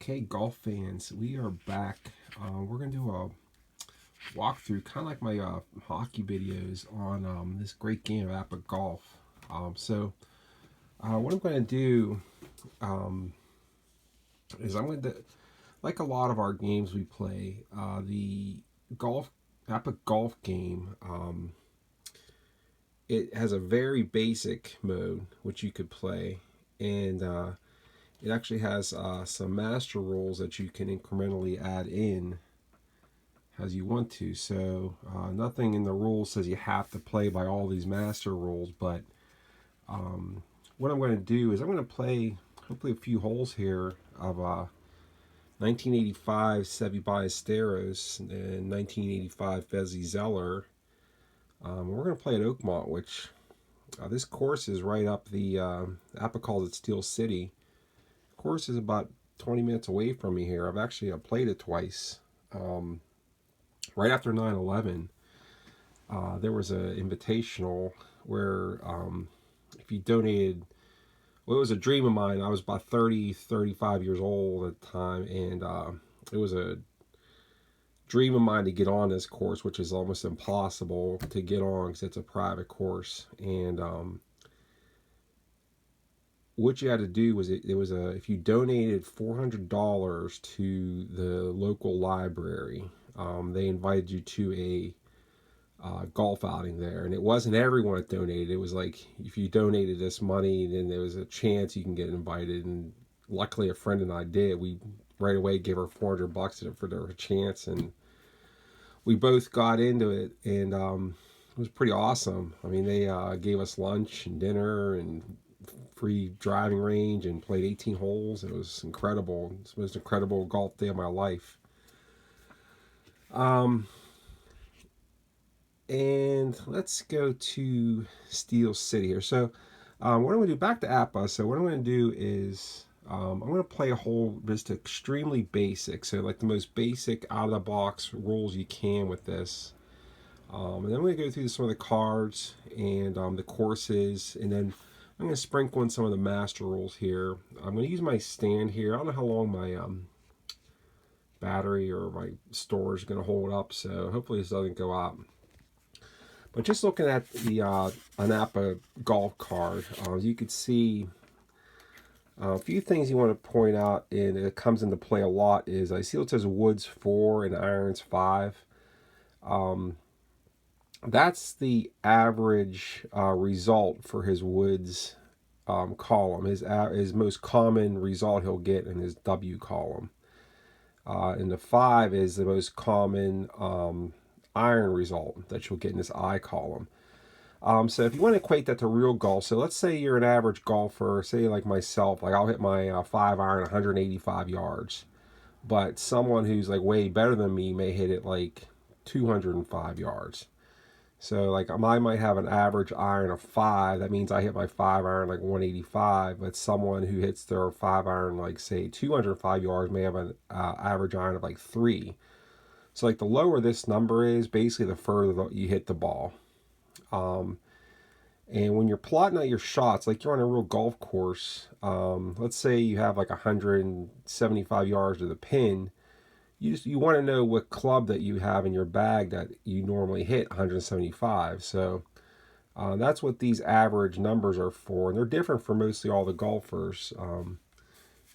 Okay, golf fans, we are back. We're going to do a walkthrough, kind of like my hockey videos on this great game of APBA Golf. What I'm going to do um, is I'm going to, like a lot of our games we play, the APBA Golf game, it has a very basic mode which you could play, and it actually has some master rules that you can incrementally add in as you want to. So nothing in the rules says you have to play by all these master rules, but what I'm going to do is I'm going to play hopefully a few holes here of 1985 Seve Ballesteros and 1985 Fuzzy Zeller. We're going to play at Oakmont, which this course is right up the APBA calls it Steel City. The course is about 20 minutes away from me here. I've played it twice. Right after 9/11, there was an invitational where if you donated, well, it was a dream of mine. I was about 35 years old at the time, and it was a dream of mine to get on this course, which is almost impossible to get on because it's a private course. And what you had to do was if you donated $400 to the local library, they invited you to a golf outing there, and it wasn't everyone that donated. It was like if you donated this money, then there was a chance you can get invited. And luckily, a friend and I did. We right away gave her $400 for their chance, and we both got into it, and it was pretty awesome. I mean, they gave us lunch and dinner and free driving range and played 18 holes. It was incredible. It's the most incredible golf day of my life. And let's go to Steel City here. So what I'm going to do, back to APBA. So what I'm going to do is I'm going to play a hole just extremely basic. So like the most basic out of the box rules you can with this. And then I'm going to go through some of the cards and the courses, and then I'm going to sprinkle in some of the master rules here. I'm going to use my stand here. I don't know how long my battery or my storage is going to hold up, so hopefully this doesn't go out. But just looking at the an APBA golf card, you could see a few things you want to point out, and it comes into play a lot, is I see it says woods 4 and irons 5. That's the average result for his woods column. His most common result he'll get in his W column. And the 5 is the most common iron result that you'll get in this I column. So if you want to equate that to real golf, so let's say you're an average golfer, say like myself, like I'll hit my 5 iron 185 yards, but someone who's like way better than me may hit it like 205 yards. So like I might have an average iron of 5. That means I hit my 5 iron like 185. But someone who hits their 5 iron like say 205 yards may have an average iron of like 3. So like the lower this number is, basically the further you hit the ball. And when you're plotting out your shots, like you're on a real golf course, let's say you have like 175 yards to the pin. You want to know what club that you have in your bag that you normally hit 175. So that's what these average numbers are for, and they're different for mostly all the golfers.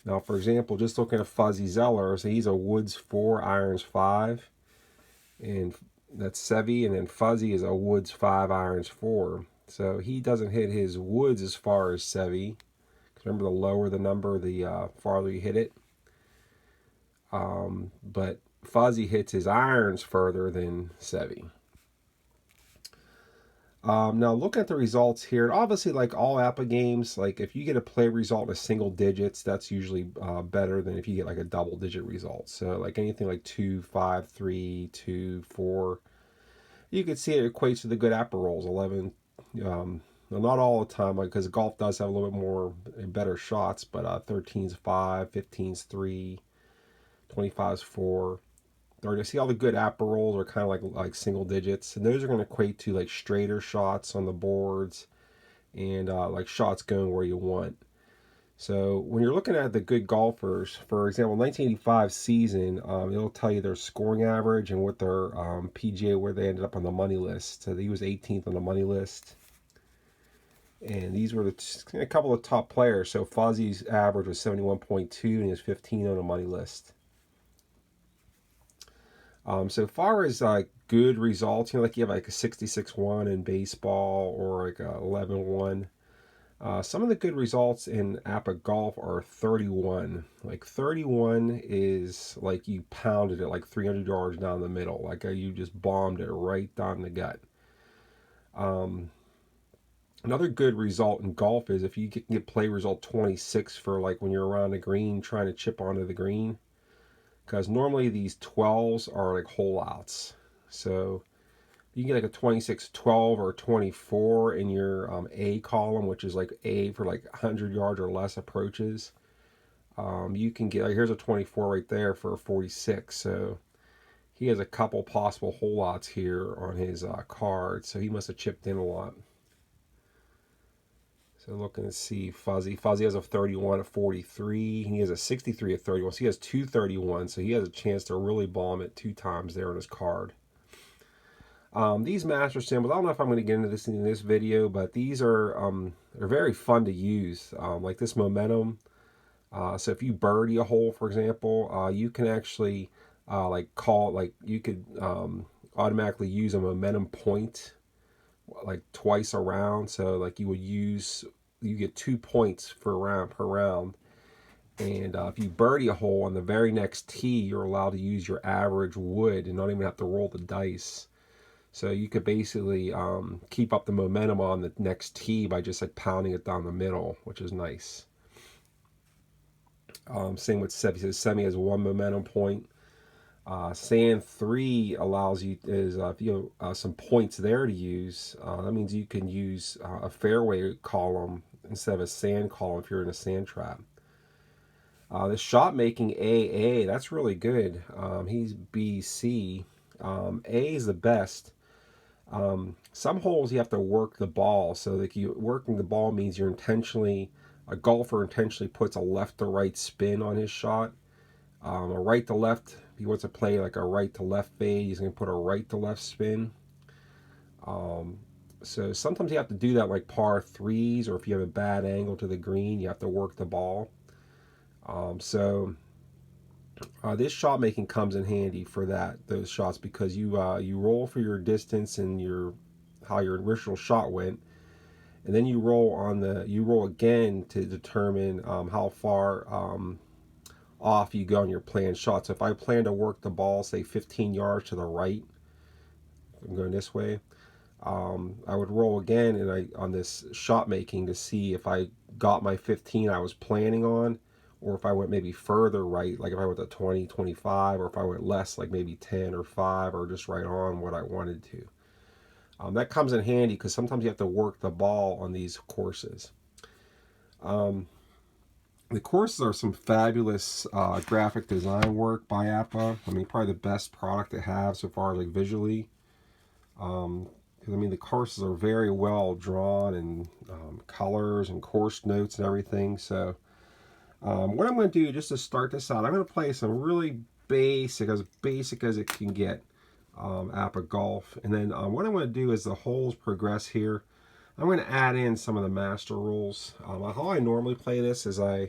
Now, for example, just looking at Fuzzy Zeller, so he's a woods 4, irons 5, and that's Seve, and then Fuzzy is a woods 5, irons 4. So he doesn't hit his woods as far as Seve. Remember, the lower the number, the farther you hit it. But Fuzzy hits his irons further than Seve. Now looking at the results here, obviously like all APBA games, like if you get a play result in single digits, that's usually better than if you get like a double digit result. So like anything like 2, 5, 3, 2, 4, you could see it equates to the good APBA rolls. 11, well, not all the time, like, because golf does have a little bit more better shots, but 13's 5, 15's 3, 25's 4. Or see, all the good APBA rolls are kind of like single digits, and those are going to equate to like straighter shots on the boards and like shots going where you want. So when you're looking at the good golfers, for example, 1985 season, it'll tell you their scoring average and what their PGA, where they ended up on the money list. So he was 18th on the money list. And these were a couple of top players. So Fuzzy's average was 71.2 and he was 15 on the money list. So far as good results, like you have like a 66-1 in baseball or like a 11-1. Some of the good results in APBA Golf are 31. Like 31 is like you pounded it like 300 yards down the middle. Like you just bombed it right down the gut. Another good result in golf is if you can get play result 26 for like when you're around the green trying to chip onto the green. Because normally these 12s are like hole outs. So you can get like a 26, 12, or 24 in your A column, which is like A for like 100 yards or less approaches. You can get, here's a 24 right there for a 46. So he has a couple possible hole outs here on his card. So he must have chipped in a lot. So looking to see Fuzzy. Fuzzy has a 31 at 43. He has a 63 at 31. So he has two 31. So he has a chance to really bomb it 2 times there on his card. These master symbols, I don't know if I'm going to get into this in this video, but these are very fun to use. Like this momentum. So if you birdie a hole, for example, you can actually you could automatically use a momentum point like twice a round. So like you get 2 points per round. And if you birdie a hole on the very next tee, you're allowed to use your average wood and not even have to roll the dice. So you could basically keep up the momentum on the next tee by just like pounding it down the middle, which is nice. Same with Seve. So Semi has 1 momentum point. Sand 3 allows you if you have some points there to use. That means you can use a fairway column instead of a sand column if you're in a sand trap. The shot making AA, that's really good. He's BC. A is the best. Some holes you have to work the ball. So like working the ball means a golfer intentionally puts a left to right spin on his shot. A right to left, if he wants to play like a right to left fade, he's going to put a right to left spin. So sometimes you have to do that like par 3s, or if you have a bad angle to the green, you have to work the ball. This shot making comes in handy for those shots, because you roll for your distance and how your original shot went, and then you roll again to determine how far off you go on your planned shot. So if I plan to work the ball, say 15 yards to the right, I'm going this way, I would roll again and on this shot making to see if I got my 15 I was planning on, or if I went maybe further right, like if I went to 20, 25, or if I went less, like maybe 10 or 5, or just right on what I wanted to. That comes in handy because sometimes you have to work the ball on these courses. The courses are some fabulous graphic design work by APBA. I mean, probably the best product they have so far, like visually. The courses are very well drawn, and colors and course notes and everything. So what I'm going to do just to start this out, I'm going to play some really basic as it can get APBA Golf. And then what I'm going to do as the holes progress here, I'm going to add in some of the master rules. How I normally play this is what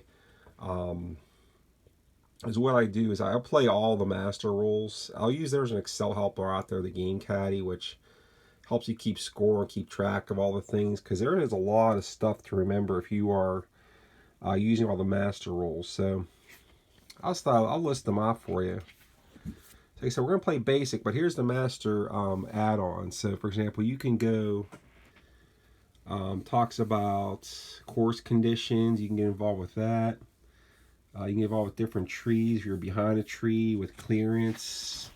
I do is I'll play all the master rules. There's an Excel helper out there, the Game Caddy, which helps you keep score and keep track of all the things, because there is a lot of stuff to remember if you are using all the master rules. So I'll list them off for you. So we're going to play basic, but here's the master add-on. So for example, you can go, talks about course conditions. You can get involved with that. You can get involved with different trees. If you're behind a tree with clearance.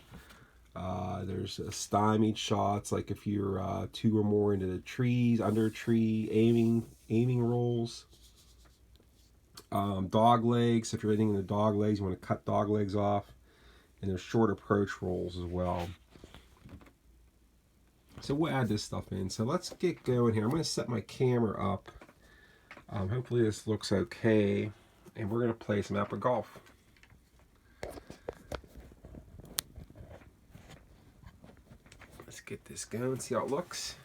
There's stymied shots, like if you're 2 or more into the trees, under a tree, aiming rolls. Dog legs, if you're hitting in the dog legs, you want to cut dog legs off. And there's short approach rolls as well. So we'll add this stuff in. So let's get going here. I'm going to set my camera up Hopefully this looks okay, and we're going to play some APBA Golf. Let's get this going, see how it looks.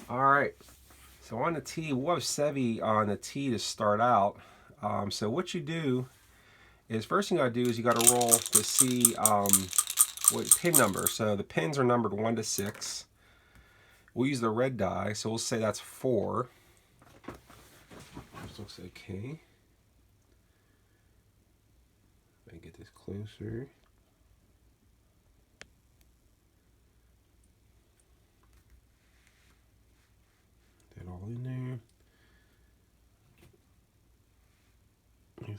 Alright, so on the tee, we'll have Seve on the tee to start out. So what you do is, first thing you got to do is you got to roll to see what pin number. So the pins are numbered 1 to 6. We'll use the red die, so we'll say that's 4. This looks okay. Let me get this closer. That all in there.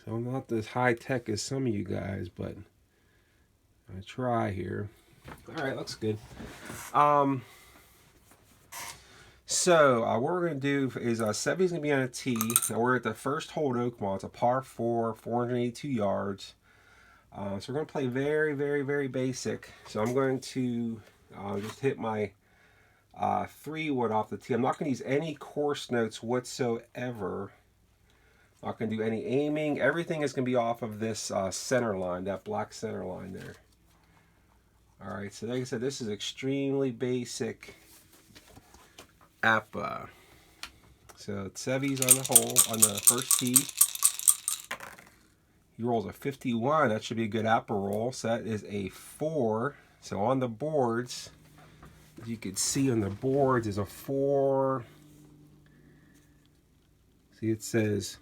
So I'm not as high tech as some of you guys, but I try here. All right, looks good. So what we're going to do is Seve's going to be on a tee. Now we're at the first hole at Oakmont. It's a par 4, 482 yards. So we're going to play very, very, very basic. So I'm going to just hit my 3-wood off the tee. I'm not going to use any course notes whatsoever. Not going to do any aiming. Everything is going to be off of this center line, that black center line there. All right, so like I said, this is extremely basic APBA. So Seve's on the hole on the first tee. He rolls a 51. That should be a good APBA roll. So that is a 4. So on the boards, as you can see on the boards, is a 4. See, it says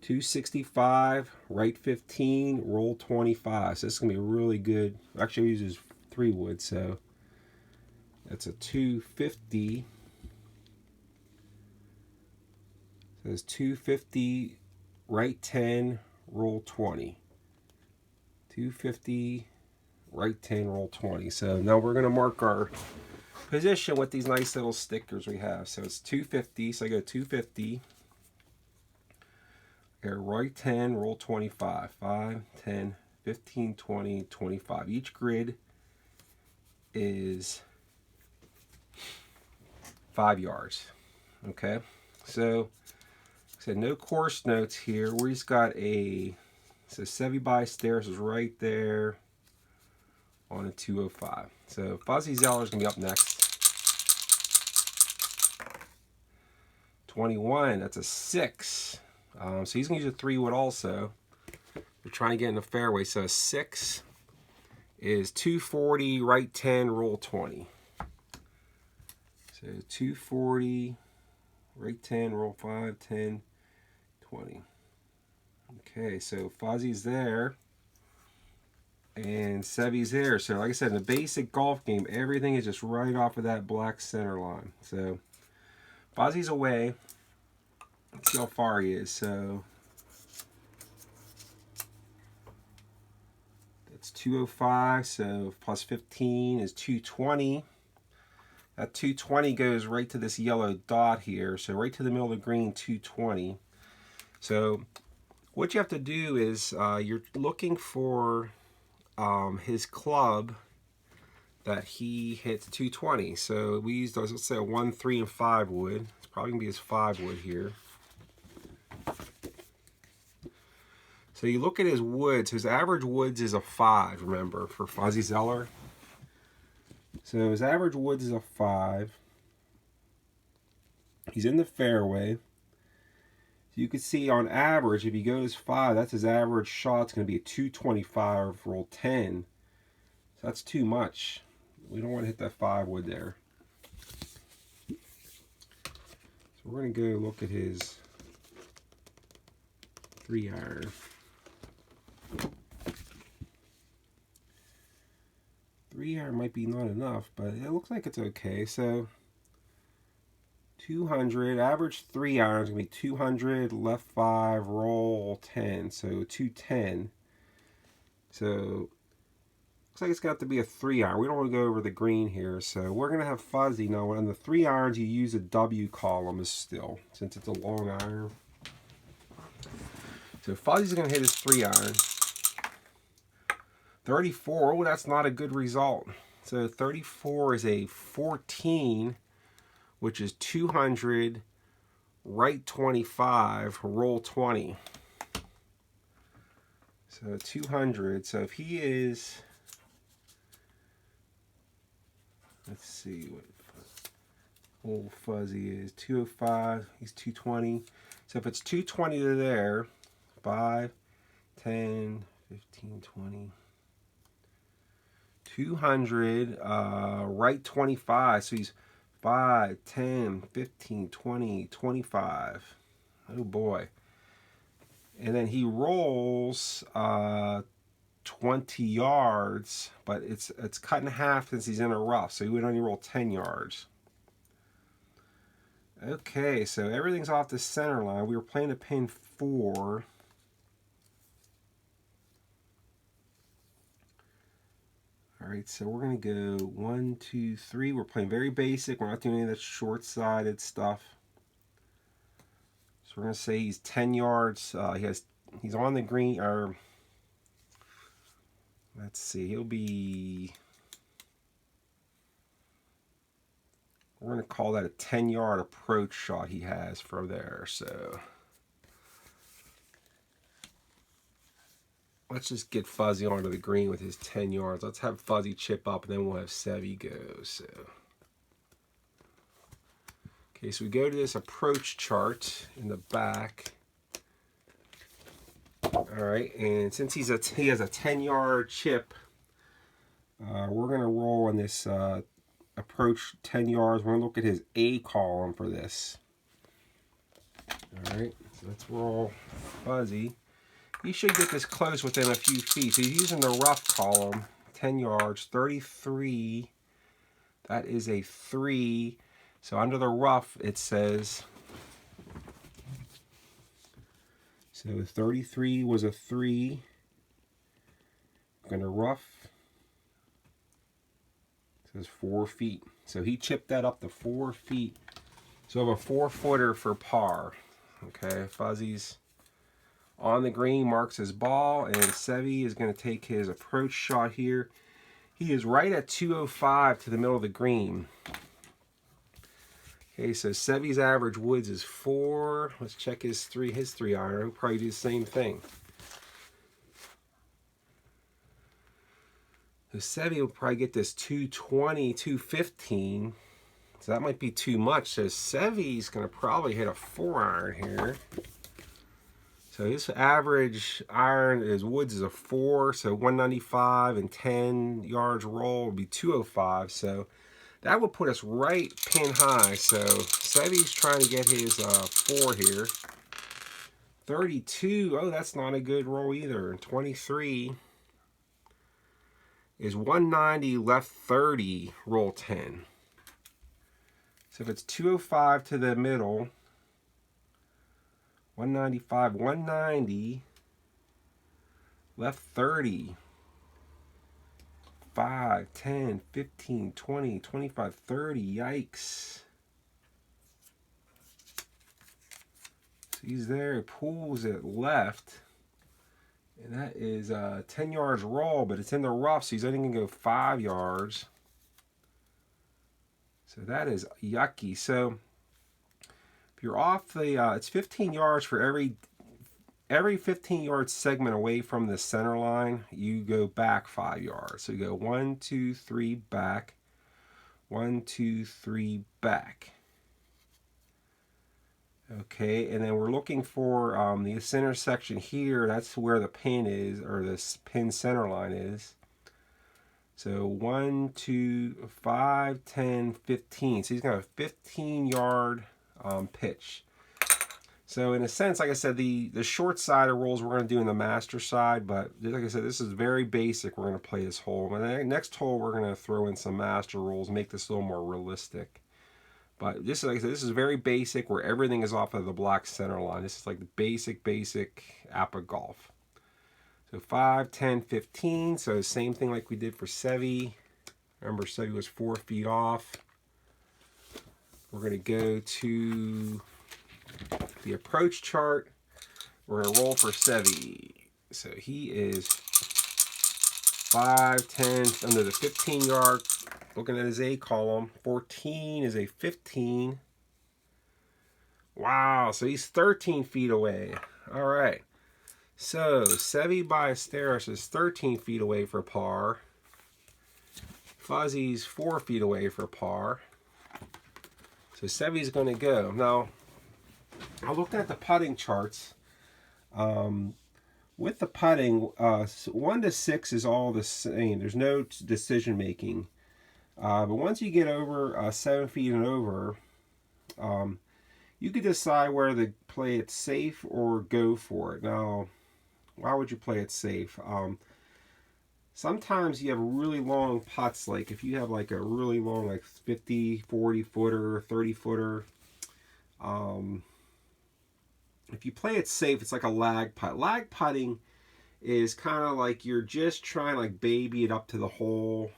265, right 15, roll 25. So this is going to be really good. Actually, we use 3-wood, so that's a 250. So it's 250, right 10, roll 20. 250, right 10, roll 20. So now we're going to mark our position with these nice little stickers we have. So it's 250, so I go 250. Here, right 10, roll 25. 5, 10, 15, 20, 25. Each grid is 5 yards. Okay, so I said no course notes here. We just got a, so Seve by stairs is right there on a 205. So Fuzzy Zeller is going to be up next. 21, that's a 6. So he's going to use a 3-wood also. We're trying to get in the fairway. So a 6 is 240, right 10, roll 20. So 240, right 10, roll 5, 10, 20. Okay, so Fuzzy's there. And Seve's there. So like I said, in the basic golf game, everything is just right off of that black center line. So Fuzzy's away. Let's see how far he is. So that's 205. So plus 15 is 220. That 220 goes right to this yellow dot here. So right to the middle of the green, 220. So what you have to do is you're looking for his club that he hits 220. So we used, let's say, a 1, 3, and 5 wood. It's probably going to be his 5 wood here. So you look at his woods. His average woods is a 5, remember, for Fuzzy Zeller. So his average woods is a 5. He's in the fairway. So you can see on average, if he goes 5, that's his average shot. It's going to be a 225, roll 10. So that's too much. We don't want to hit that 5 wood there. So we're going to go look at his 3-iron. 3-iron might be not enough, but it looks like it's okay. So 200, average 3-iron is going to be 200, left 5, roll 10. So 210. So looks like it's got to be a 3-iron. We don't want to go over the green here. So we're going to have Fuzzy. Now on the 3-irons, you use a W column still, since it's a long iron. So Fuzzy's going to hit his 3-iron. 34, oh, that's not a good result. So 34 is a 14, which is 200, right 25, roll 20. So 200, so if he is, let's see what old Fuzzy is, 205, he's 220. So if it's 220 to there, 5, 10, 15, 20, 200, right 25, so he's 5, 10, 15, 20, 25. Oh boy. And then he rolls 20 yards, but it's cut in half since he's in a rough, so he would only roll 10 yards. Okay, so everything's off the center line. We were playing to pin 4. All right, so we're going to go 1, 2, 3. We're playing very basic. We're not doing any of that short-sided stuff. So we're going to say he's 10 yards. He's on the green, or let's see, he'll be, we're going to call that a 10-yard approach shot he has from there. So let's just get Fuzzy onto the green with his 10 yards. Let's have Fuzzy chip up, and then we'll have Seve go. So, okay, so we go to this approach chart in the back. All right, and since he has a 10-yard chip, we're going to roll on this approach 10 yards. We're going to look at his A column for this. All right, so let's roll Fuzzy. You should get this close within a few feet. So he's using the rough column, 10 yards, 33. That is a 3. So under the rough, it says, so 33 was a 3. I'm going to rough. It says 4 feet. So he chipped that up to 4 feet. So I have a 4-footer for par. Okay, Fuzzy's on the green, marks his ball, and Seve is going to take his approach shot here. He is right at 205 to the middle of the green. Okay, so Seve's average woods is 4. Let's check his 3 iron. He'll probably do the same thing. So Seve will probably get this 220, 215. So that might be too much. So Seve's going to probably hit a 4 iron here. So his average iron is woods is a 4, so 195 and 10 yards roll would be 205. So that would put us right pin high. So Seve's trying to get his 4 here. 32, oh, that's not a good roll either. And 23 is 190 left 30, roll 10. So if it's 205 to the middle, 195, 190, left 30, 5, 10, 15, 20, 25, 30, yikes. So he's there, he pulls it left, and that is 10 yards roll, but it's in the rough, so he's only going to go 5 yards. So that is yucky. So you're off the, it's 15 yards for every 15-yard segment away from the center line, you go back 5 yards. So you go 1, 2, 3, back, 1, 2, 3, back. Okay, and then we're looking for the intersection here. That's where the pin is, or this pin center line is. So 1, 2, 5, 10, 15. So he's got a 15-yard pitch. So in a sense, like I said, the short side of rolls we're going to do in the master side, but like I said, this is very basic. We're going to play this hole. And the next hole, we're going to throw in some master rolls, make this a little more realistic. But this is, like I said, this is very basic, where everything is off of the black center line. This is like the basic APBA Golf. So 5, 10, 15. So same thing like we did for Seve. Remember, Seve was 4 feet off. We're going to go to the approach chart. We're going to roll for Seve. So he is 5, 10, under the 15 yard. Looking at his A column. 14 is a 15. Wow, so he's 13 feet away. All right. So, Seve Ballesteros is 13 feet away for par. Fuzzy's 4 feet away for par. So, Seve's going to go. Now, I looked at the putting charts. With the putting, 1 to 6 is all the same. There's no decision making. But once you get over 7 feet and over, you could decide whether to play it safe or go for it. Now, why would you play it safe? Sometimes you have really long putts, like if you have like a really long, like 50, 40 footer, 30 footer. If you play it safe, it's like a lag putt. Lag putting is kind of like you're just trying to like baby it up to the hole,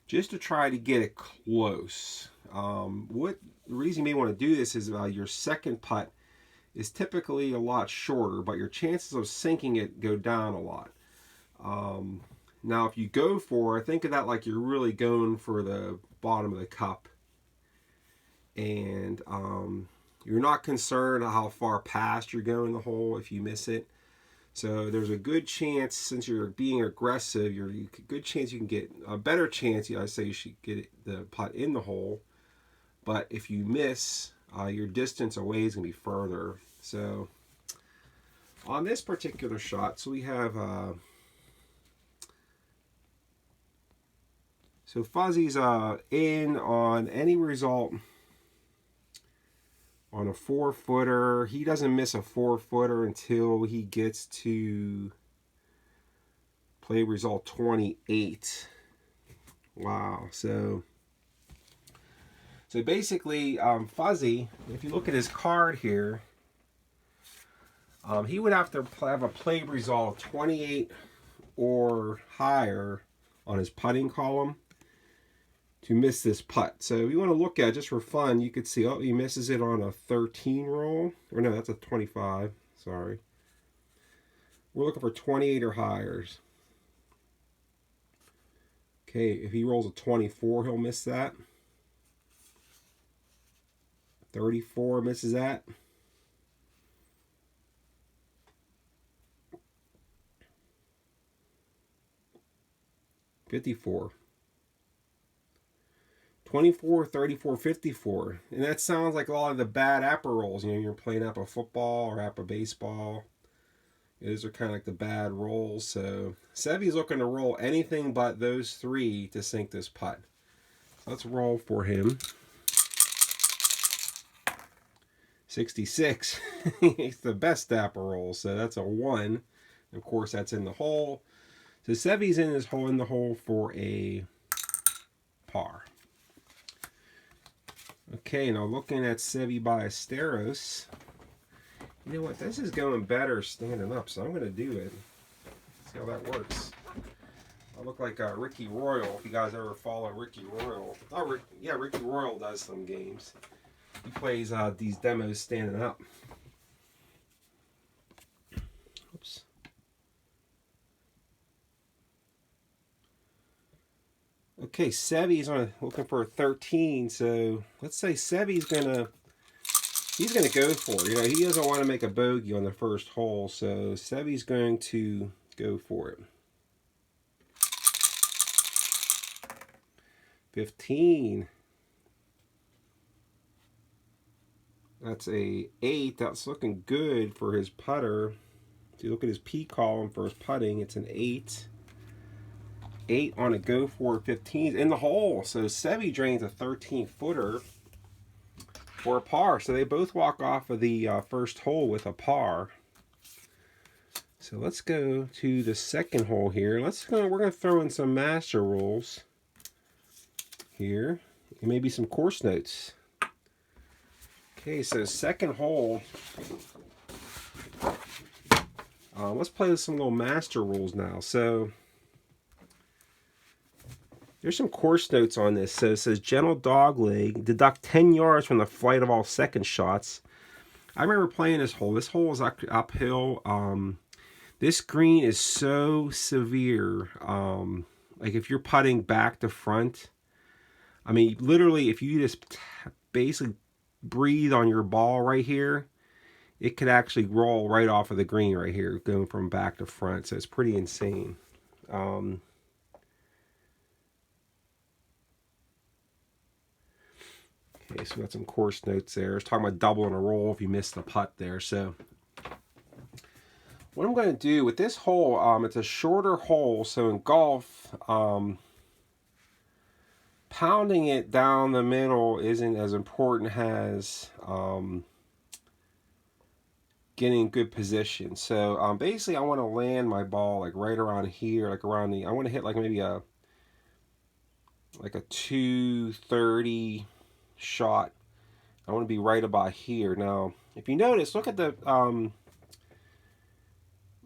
just to try to get it close. The reason you may want to do this is your second putt is typically a lot shorter, but your chances of sinking it go down a lot. Now, if you go for, think of that like you're really going for the bottom of the cup, and you're not concerned how far past you're going the hole if you miss it. So there's a good chance, since you're being aggressive, good chance you can get a better chance. I say you should get the putt in the hole, but if you miss, your distance away is going to be further. So on this particular shot, so we have so Fuzzy's in on any result on a 4-footer. He doesn't miss a 4-footer until he gets to play result 28. Wow. So basically, Fuzzy, if you look at his card here, he would have to have a play result of 28 or higher on his putting column to miss this putt. So if you want to look at it just for fun, you could see, oh, he misses it on a 13 roll. Or no, that's a 25. Sorry. We're looking for 28 or higher. Okay, if he rolls a 24, he'll miss that. 34 misses that. 54. 24, 34, 54. And that sounds like a lot of the bad APBA rolls. You know, you're playing APBA football or APBA baseball. Those are kind of like the bad rolls. So Seve's looking to roll anything but those three to sink this putt. So let's roll for him. 66. It's the best APBA roll. So that's a 1. Of course, that's in the hole. So Seve's in the hole for a par. Okay, now looking at Seve Ballesteros. You know what? This is going better standing up, so I'm going to do it. See how that works. I look like Ricky Royal, if you guys ever follow Ricky Royal. Ricky Royal does some games. He plays these demos standing up. Oops. Okay, Seve's looking for a 13, so let's say Seve's he's gonna go for it. You know, he doesn't want to make a bogey on the first hole, so Seve's going to go for it. 15. That's a 8. That's looking good for his putter. If you look at his P column for his putting, it's an 8. 8 on a go for 15 in the hole. So Seve drains a 13-footer for a par. So they both walk off of the first hole with a par. So let's go to the second hole here. We're going to throw in some master rules here and maybe some course notes. Okay, so second hole. Let's play with some little master rules now. So there's some course notes on this. So it says gentle dog leg, deduct 10 yards from the flight of all second shots. I remember playing this hole. This hole is uphill. This green is so severe. Like if you're putting back to front, I mean, literally, if you just basically breathe on your ball right here, it could actually roll right off of the green right here, going from back to front. So it's pretty insane. Okay, so we got some course notes there. It's talking about double in a roll if you missed the putt there. So what I'm going to do with this hole, it's a shorter hole. So in golf, pounding it down the middle isn't as important as getting good position. So basically I want to land my ball like right around here, like around the, I want to hit like maybe a 230 shot. I want to be right about here. Now if you notice, look at the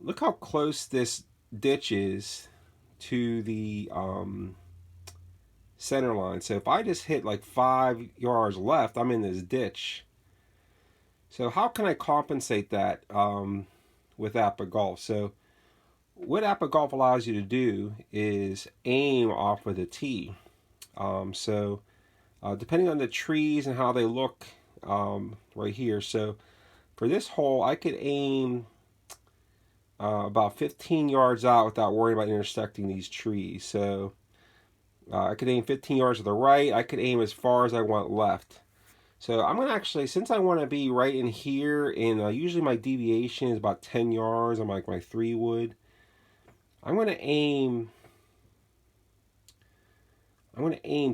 look how close this ditch is to the center line. So if I just hit like 5 yards left, I'm in this ditch. So how can I compensate that with APBA Golf? So what APBA Golf allows you to do is aim off of the tee. Depending on the trees and how they look right here. So for this hole, I could aim about 15 yards out without worrying about intersecting these trees. So I could aim 15 yards to the right. I could aim as far as I want left. So I'm going to actually, since I want to be right in here, and usually my deviation is about 10 yards on like my 3-wood, I'm going to aim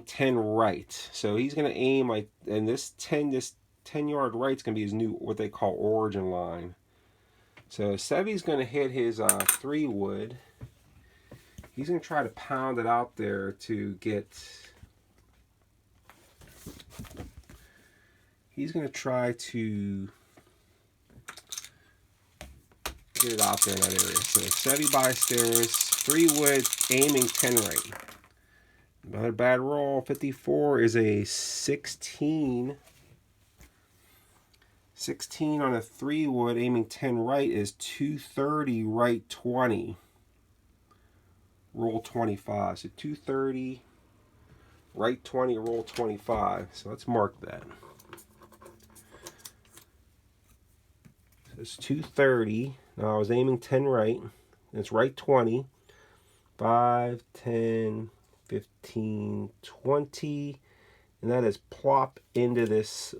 10 right. So he's going to aim like, and this 10 yard right is going to be his new, what they call origin line. So Seve's going to hit his 3-wood. He's going to try to pound it out there to get... He's going to try to get it out there in that area. So Seve bystairs, 3-wood, aiming 10 right. Not a bad roll. 54 is a 16. 16 on a 3-wood, aiming 10 right is 230, right 20. Roll 25. So 230, right 20, roll 25. So let's mark that. It's 230. Now I was aiming 10 right. It's right 20. 5, 10, 15, 20. And that is plop into this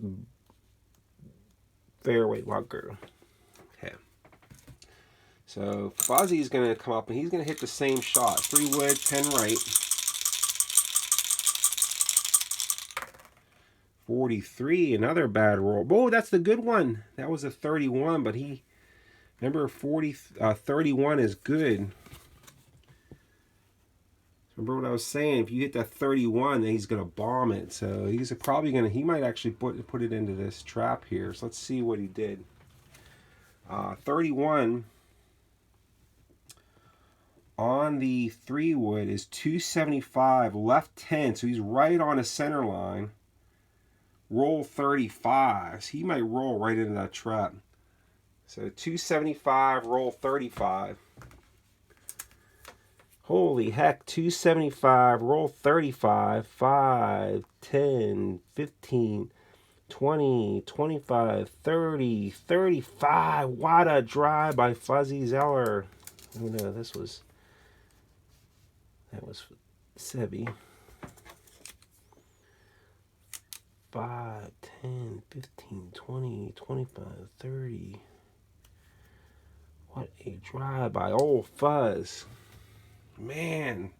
fairway bunker. Okay. So Fuzzy's going to come up and he's going to hit the same shot. 3-wood, 10 right. 43, another bad roll. Oh, that's the good one. That was a 31, but he, remember 31 is good. Remember what I was saying, if you hit that 31, then he's going to bomb it. So he's probably going to, he might actually put it into this trap here. So let's see what he did. 31 on the 3-wood is 275, left 10. So he's right on a center line. Roll 35. So he might roll right into that trap. So 275, roll 35. Holy heck, 275, roll 35, 5, 10, 15, 20, 25, 30, 35. What a drive by Fuzzy Zeller. Oh no, that was Seve. 5, 10, 15, 20, 25, 30. What a drive by old Fuzz. Man,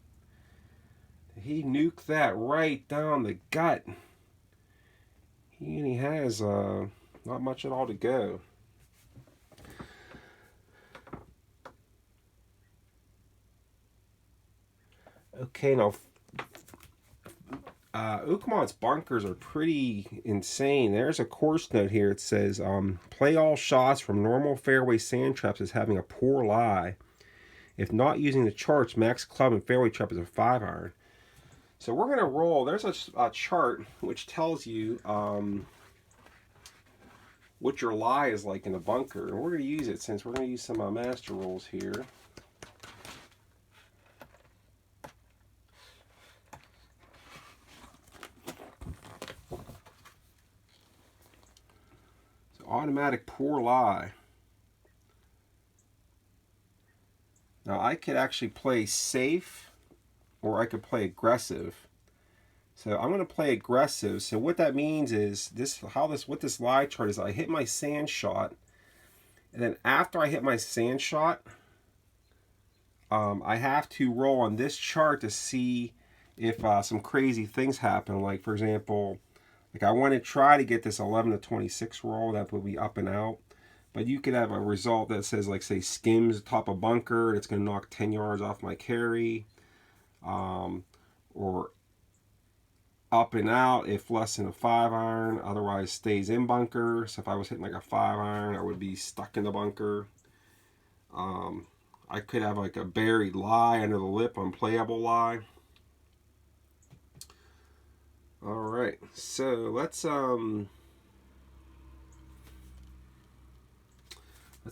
he nuked that right down the gut. He only has not much at all to go. Okay, now Oakmont's bunkers are pretty insane. There's a course note here. It says, play all shots from normal fairway sand traps as having a poor lie. If not using the charts, max club and fairway trap is a 5-iron. So we're going to roll. There's a chart which tells you what your lie is like in a bunker. And we're going to use it since we're going to use some master rules here. So automatic poor lie. Now I could actually play safe or I could play aggressive. So I'm going to play aggressive. So what that means is what this lie chart is, I hit my sand shot, and then after I hit my sand shot, I have to roll on this chart to see if some crazy things happen. Like for example, like I want to try to get this 11 to 26 roll. That would be up and out. But you could have a result that says, like, say, skims top of bunker. It's going to knock 10 yards off my carry. Or up and out if less than a 5-iron. Otherwise stays in bunker. So if I was hitting like a 5-iron, I would be stuck in the bunker. I could have like a buried lie under the lip, unplayable lie. All right, so let's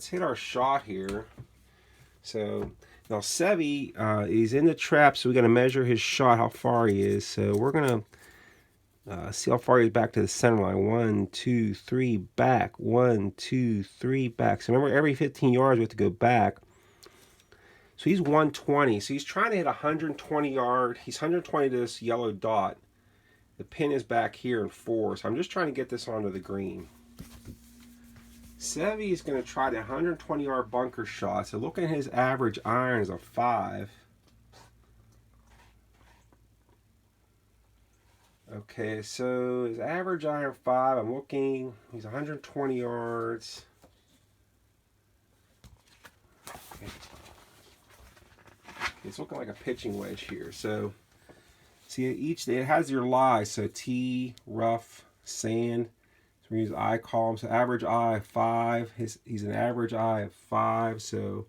hit our shot here. So now Seve, he's in the trap, so we got to measure his shot, how far he is. So we're gonna see how far he's back to the center line. 1, 2, 3, back. 1, 2, 3, back. So remember, every 15 yards we have to go back. So he's 120. So he's trying to hit 120 yard. He's 120 to this yellow dot. The pin is back here in 4. So I'm just trying to get this onto the green. Seve is going to try the 120 yard bunker shot. So looking at his average iron is a 5. Okay, so his average iron 5. I'm looking. He's 120 yards. Okay. It's looking like a pitching wedge here. So see, it has your lie. So T, rough, sand. So we use I column. So average I 5. He's an average I of 5. So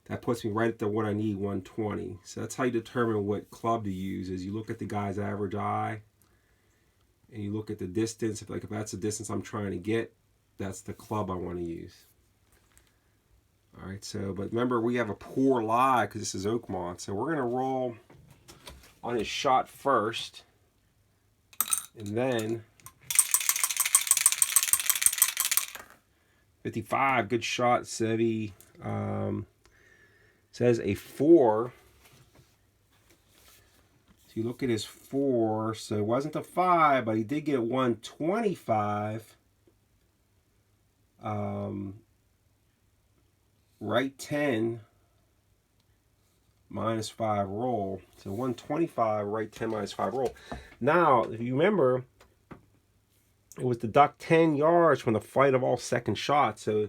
that puts me right at the what I need, 120. So that's how you determine what club to use. Is you look at the guy's average I, and you look at the distance. If that's the distance I'm trying to get, that's the club I want to use. All right, so, but remember, we have a poor lie because this is Oakmont. So we're going to roll on his shot first. And then 55, good shot, Seve. Says a 4. So you look at his 4. So it wasn't a 5, but he did get 125. Right 10 minus 5 roll. So 125, right 10 minus 5 roll. Now, if you remember, it was the duck 10 yards from the flight of all second shots. So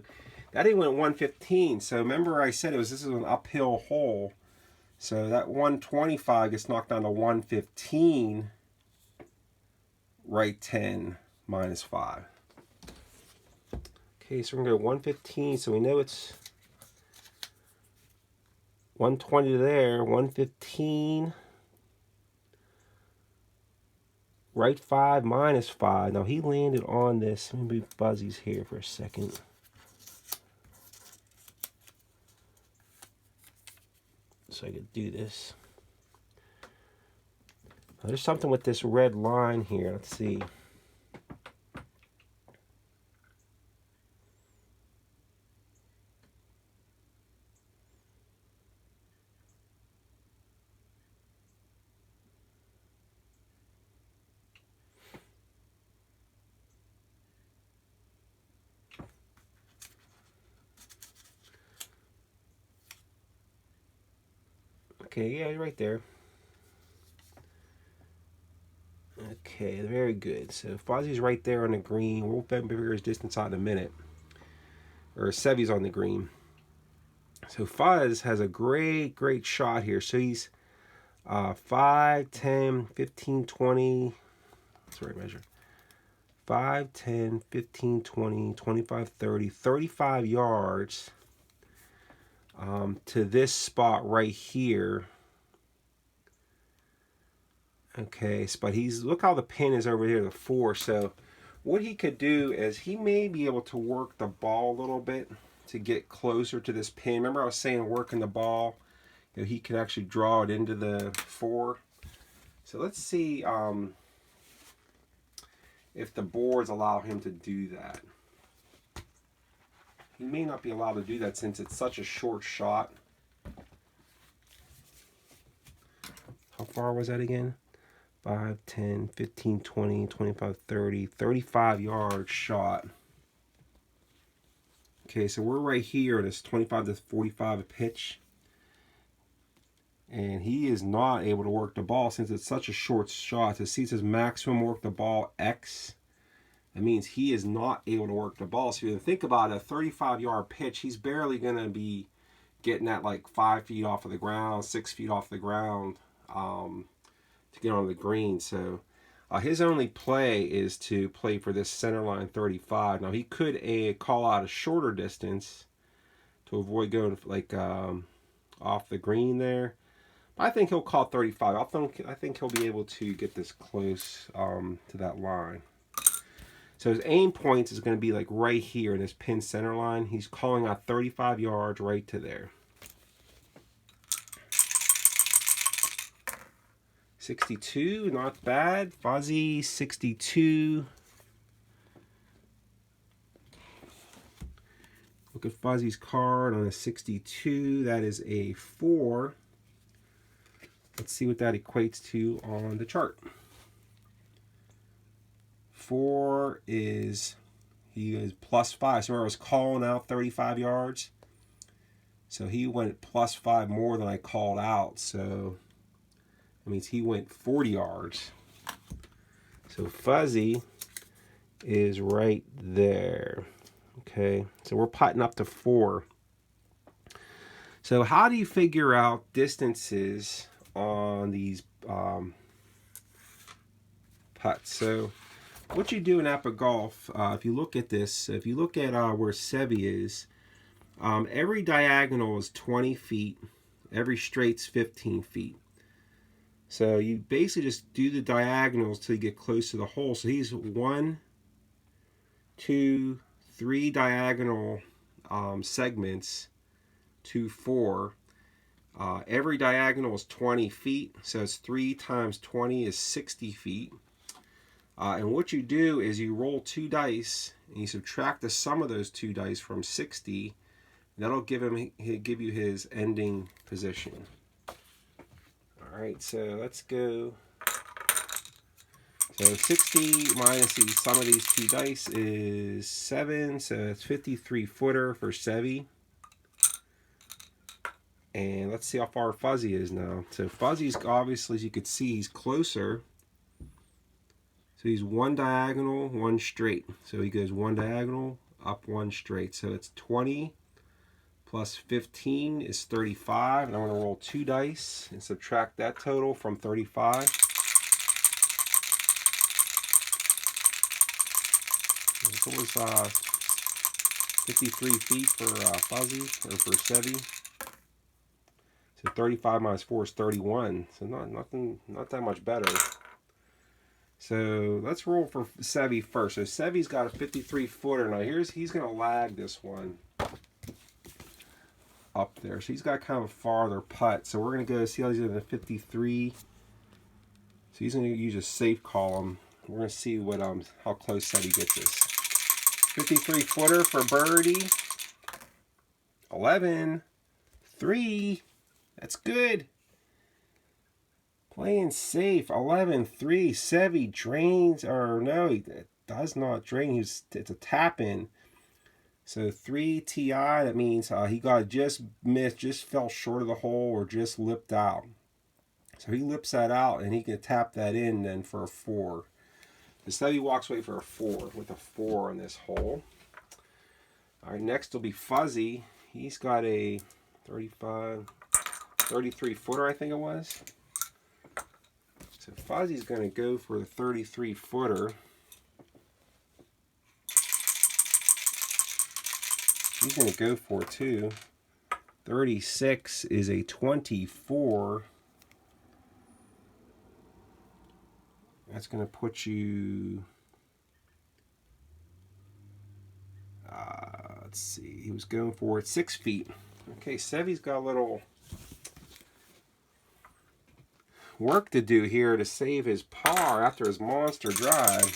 that even went 115. So remember I said this is an uphill hole. So that 125 gets knocked down to 115, right 10 minus 5. Okay, so we're going to go 115. So we know it's 120 there, 115, right 5 minus 5. Now he landed on this. Let me be Fuzzy's here for a second. So I could do this. Now there's something with this red line here. Let's see. Okay, yeah, right there. Okay, very good. So Fuzzy's right there on the green. We'll figure his distance out in a minute. Or Seve's on the green. So Fuzz has a great shot here. So he's 5, 10, 15, 20. That's the right measure. 5, 10, 15, 20, 25, 30, 35 yards to this spot right here. Okay, but look how the pin is over here, the 4. So what he could do is he may be able to work the ball a little bit to get closer to this pin. Remember I was saying working the ball, you know, he could actually draw it into the 4. So let's see if the boards allow him to do that. He may not be allowed to do that since it's such a short shot. How far was that again? 5, 10, 15, 20, 25, 30, 35 yard shot. Okay, so we're right here at this 25 to 45 pitch. And he is not able to work the ball since it's such a short shot. To see it says maximum work the ball X. That means he is not able to work the ball. So if you think about a 35-yard pitch, he's barely going to be getting that like 5 feet off of the ground, 6 feet off the ground to get on the green. So his only play is to play for this center line 35. Now he could call out a shorter distance to avoid going like off the green there. I think he'll call 35. I think he'll be able to get this close to that line. So his aim points is going to be like right here in this pin center line. He's calling out 35 yards right to there. 62, not bad. Fuzzy, 62. Look at Fuzzy's card on a 62. That is a 4. Let's see what that equates to on the chart. 4 is, he is +5. So I was calling out 35 yards. So he went +5 more than I called out. So that means he went 40 yards. So Fuzzy is right there. Okay, so we're putting up to 4. So how do you figure out distances on these putts? So what you do in APBA Golf, if you look at this, if you look at where Seve is, every diagonal is 20 feet, every straight's 15 feet. So you basically just do the diagonals till you get close to the hole. So he's 1, 2, 3 diagonal segments, 2, 4. Every diagonal is 20 feet, so it's 3 times 20 is 60 feet. And what you do is you roll 2 dice and you subtract the sum of those 2 dice from 60. And that'll give you his ending position. All right, so let's go. So 60 minus the sum of these 2 dice is 7, so it's 53 footer for Seve. And let's see how far Fuzzy is now. So Fuzzy's obviously, as you could see, he's closer. So he's 1 diagonal, 1 straight. So he goes 1 diagonal, up 1 straight. So it's 20 plus 15 is 35. And I'm going to roll 2 dice and subtract that total from 35. So it was 53 feet for Fuzzy, or for Seve. So 35 minus 4 is 31. So not that much better. So let's roll for Seve first. So Seve's got a 53 footer. Now he's going to lag this one up there. So he's got kind of a farther putt. So we're going to go see how he's in the 53. So he's going to use a safe column. We're going to see what how close Seve gets this. 53 footer for birdie. 11, 3. That's good. Playing safe. 11, 3. Seve drains, or no, it does not drain. It's a tap in. So 3 TI, that means he got just missed, just fell short of the hole, or just lipped out. So he lips that out and he can tap that in then for a 4. The Seve walks away for a 4 with a 4 on this hole. All right, next will be Fuzzy. He's got a 33 footer, I think it was. So Fuzzy's going to go for the 33 footer. He's going to go for it too. 36 is a 24. That's going to put you let's see, he was going for it 6 feet. Okay, Seve's got a little work to do here to save his par after his monster drive.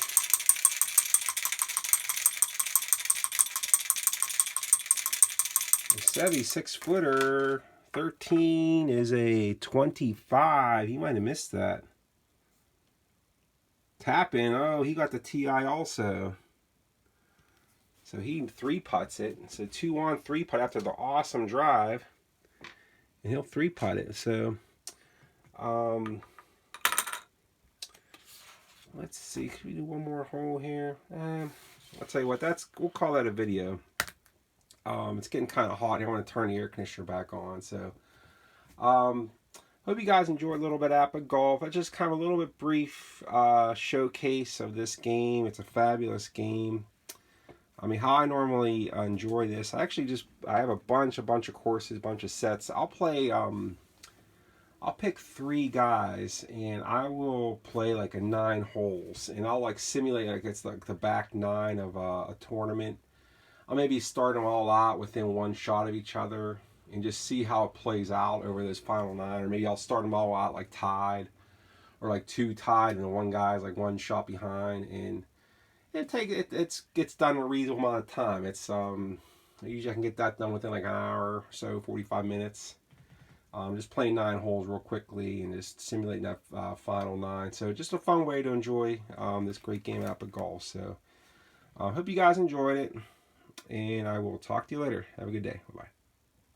Seve, 6-footer, 13 is a 25. He might have missed that. Tap in. Oh, he got the TI also. So he 3-putts it. So 2-on 3-putt after the awesome drive. And he'll 3-putt it. So, let's see. Can we do one more hole here? I'll tell you what. We'll call that a video. It's getting kind of hot here. I want to turn the air conditioner back on. So, hope you guys enjoyed a little bit of APBA Golf. It's just kind of a little bit brief showcase of this game. It's a fabulous game. I mean, how I normally enjoy this, I have a bunch of courses, a bunch of sets. I'll play, I'll pick 3 guys, and I will play like a 9 holes, and I'll like simulate like it's like the back 9 of a tournament. I'll maybe start them all out within 1 shot of each other and just see how it plays out over those final 9. Or maybe I'll start them all out like tied, or like 2 tied and 1 guy's like 1 shot behind, and it gets done in a reasonable amount of time. It's usually I can get that done within like an hour or so, 45 minutes. Just playing 9 holes real quickly and just simulating that final 9. So just a fun way to enjoy this great game APBA Golf. So hope you guys enjoyed it, and I will talk to you later. Have a good day. Bye-bye.